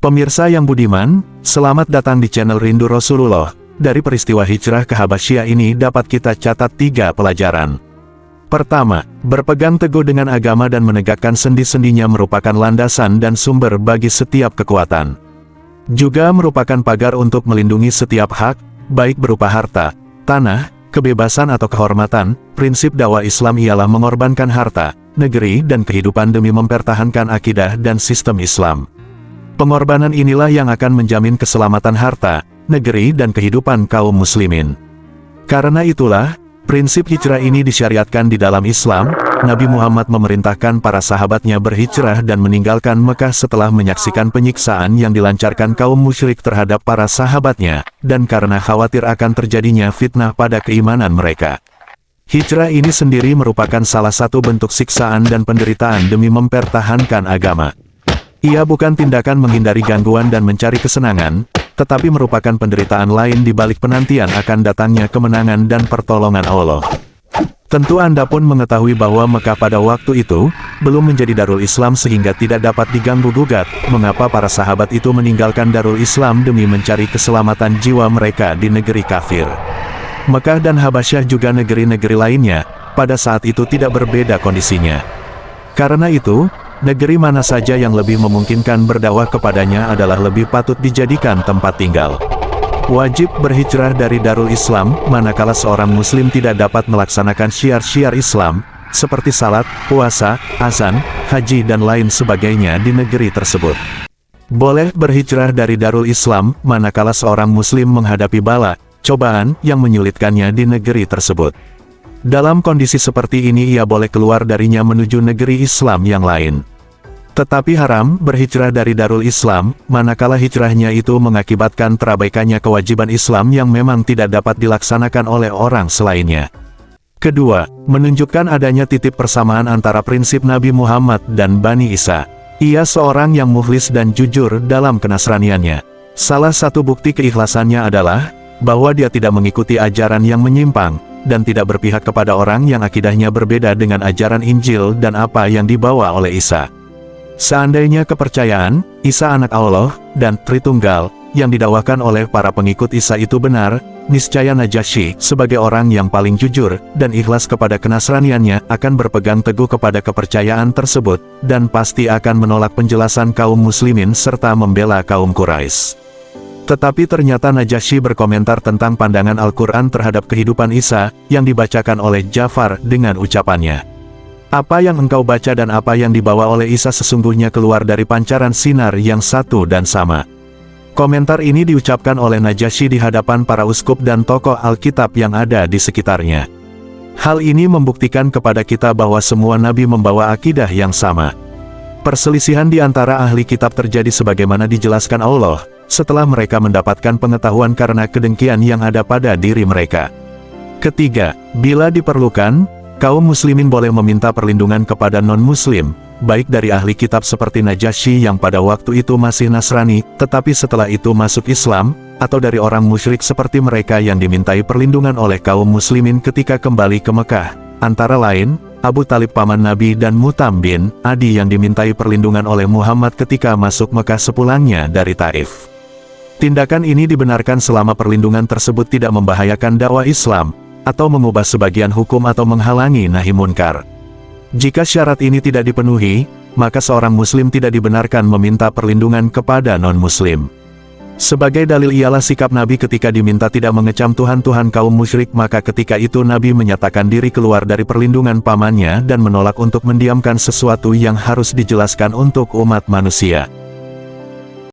Pemirsa yang budiman, selamat datang di channel Rindu Rasulullah. Dari peristiwa hijrah ke Habasyah ini dapat kita catat 3 pelajaran. Pertama, berpegang teguh dengan agama dan menegakkan sendi-sendinya merupakan landasan dan sumber bagi setiap kekuatan. Juga merupakan pagar untuk melindungi setiap hak, baik berupa harta, tanah, kebebasan atau kehormatan. Prinsip dakwah Islam ialah mengorbankan harta, negeri dan kehidupan demi mempertahankan akidah dan sistem Islam. Pengorbanan inilah yang akan menjamin keselamatan harta, negeri dan kehidupan kaum muslimin. Karena itulah, prinsip hijrah ini disyariatkan di dalam Islam. Nabi Muhammad memerintahkan para sahabatnya berhijrah dan meninggalkan Mekah setelah menyaksikan penyiksaan yang dilancarkan kaum musyrik terhadap para sahabatnya, dan karena khawatir akan terjadinya fitnah pada keimanan mereka. Hijrah ini sendiri merupakan salah satu bentuk siksaan dan penderitaan demi mempertahankan agama. Ia bukan tindakan menghindari gangguan dan mencari kesenangan, tetapi merupakan penderitaan lain di balik penantian akan datangnya kemenangan dan pertolongan Allah. Tentu Anda pun mengetahui bahwa Mekah pada waktu itu belum menjadi Darul Islam sehingga tidak dapat diganggu-gugat. Mengapa para sahabat itu meninggalkan Darul Islam demi mencari keselamatan jiwa mereka di negeri kafir? Mekah dan Habasyah juga negeri-negeri lainnya, pada saat itu tidak berbeda kondisinya. Karena itu, negeri mana saja yang lebih memungkinkan berdakwah kepadanya adalah lebih patut dijadikan tempat tinggal. Wajib berhijrah dari Darul Islam, manakala seorang muslim tidak dapat melaksanakan syiar-syiar Islam, seperti salat, puasa, azan, haji dan lain sebagainya di negeri tersebut. Boleh berhijrah dari Darul Islam, manakala seorang muslim menghadapi bala, cobaan yang menyulitkannya di negeri tersebut. Dalam kondisi seperti ini ia boleh keluar darinya menuju negeri Islam yang lain. Tetapi haram berhijrah dari Darul Islam, manakala hijrahnya itu mengakibatkan terabaikannya kewajiban Islam yang memang tidak dapat dilaksanakan oleh orang selainnya. Kedua, menunjukkan adanya titik persamaan antara prinsip Nabi Muhammad dan Bani Isa. Ia seorang yang mukhlis dan jujur dalam kenasraniannya. Salah satu bukti keikhlasannya adalah bahwa dia tidak mengikuti ajaran yang menyimpang, dan tidak berpihak kepada orang yang akidahnya berbeda dengan ajaran Injil dan apa yang dibawa oleh Isa. Seandainya kepercayaan, Isa anak Allah, dan Tritunggal, yang didakwakan oleh para pengikut Isa itu benar, niscaya Najasyi, sebagai orang yang paling jujur, dan ikhlas kepada kenasraniannya, akan berpegang teguh kepada kepercayaan tersebut, dan pasti akan menolak penjelasan kaum muslimin serta membela kaum Quraisy. Tetapi ternyata Najasyi berkomentar tentang pandangan Al-Quran terhadap kehidupan Isa, yang dibacakan oleh Ja'far dengan ucapannya, "Apa yang engkau baca dan apa yang dibawa oleh Isa sesungguhnya keluar dari pancaran sinar yang satu dan sama." Komentar ini diucapkan oleh Najasyi di hadapan para uskup dan tokoh Alkitab yang ada di sekitarnya. Hal ini membuktikan kepada kita bahwa semua nabi membawa akidah yang sama. Perselisihan di antara ahli kitab terjadi sebagaimana dijelaskan Allah, setelah mereka mendapatkan pengetahuan karena kedengkian yang ada pada diri mereka. Ketiga, bila diperlukan, kaum muslimin boleh meminta perlindungan kepada non-muslim, baik dari ahli kitab seperti Najasyi yang pada waktu itu masih Nasrani, tetapi setelah itu masuk Islam, atau dari orang musyrik seperti mereka yang dimintai perlindungan oleh kaum muslimin ketika kembali ke Mekah, antara lain, Abu Talib paman Nabi dan Mutam bin Adi yang dimintai perlindungan oleh Muhammad ketika masuk Mekah sepulangnya dari Taif. Tindakan ini dibenarkan selama perlindungan tersebut tidak membahayakan dakwah Islam, atau mengubah sebagian hukum atau menghalangi nahi munkar. Jika syarat ini tidak dipenuhi, maka seorang muslim tidak dibenarkan meminta perlindungan kepada non-muslim. Sebagai dalil ialah sikap Nabi ketika diminta tidak mengecam Tuhan-Tuhan kaum musyrik, maka ketika itu Nabi menyatakan diri keluar dari perlindungan pamannya dan menolak untuk mendiamkan sesuatu yang harus dijelaskan untuk umat manusia.